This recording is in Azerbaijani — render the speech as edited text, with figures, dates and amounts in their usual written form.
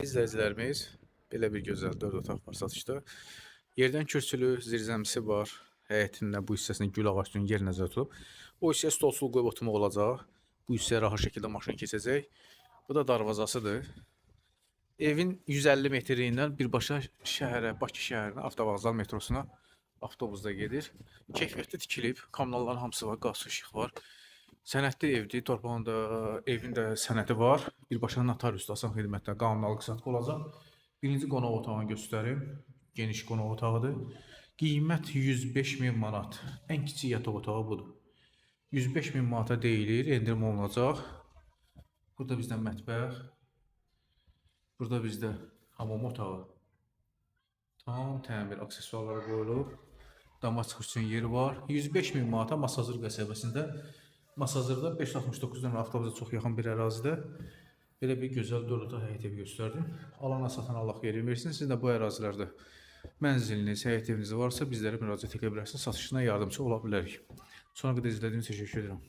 İzləyicilərimiz, belə bir gözəl 4 otaq var satışda. Yerdən kürsülü, zirzəmisi var. Həyətində bu hissəsində gül ağacının yer nəzərdə tutulub. O hissəyə stolsuz qoyub oturmaq olacaq. Bu hissəyə rahat şəkildə maşın keçəcək. Bu da darvazasıdır. Evin 150 metrindən birbaşa şəhərə, Bakı şəhərinə, Avtovağzal metrosuna avtobusda gedir. Keyfiyyətli tikilib, kommunalların hamısı var, qaz, işıq var. Sənədli evdir, torpağında evin də sənədi var. Birbaşa notariusda asan xidmətdə qanunalıq satıb olacaq. Birinci qonaq otağını göstərim. Geniş qonaq otağıdır. Qiymət 105 min manat. Ən kiçik yataq otağı budur. 105 min manata deyilir, endirim olunacaq. Burada bizdə mətbəx. Burada bizdə hamam otağı. Tam təmir aksesuarları qoyulub. Dama çıxış üçün yeri var. 105 min manata Masazır qəsəbəsində. Masazırda 569 dönəm avtobusa çox yaxın bir ərazidə belə bir gözəl 4 otaq həyət evi göstərdim. Alana satan Allah xeyir versin. Siz də bu ərazilərdə mənziliniz, həyət eviniz varsa bizlərə müraciət edə bilərsiniz. Satışına yardımçı ola bilərik. Sonra qədər izlədiyiniz üçün təşəkkür edirəm.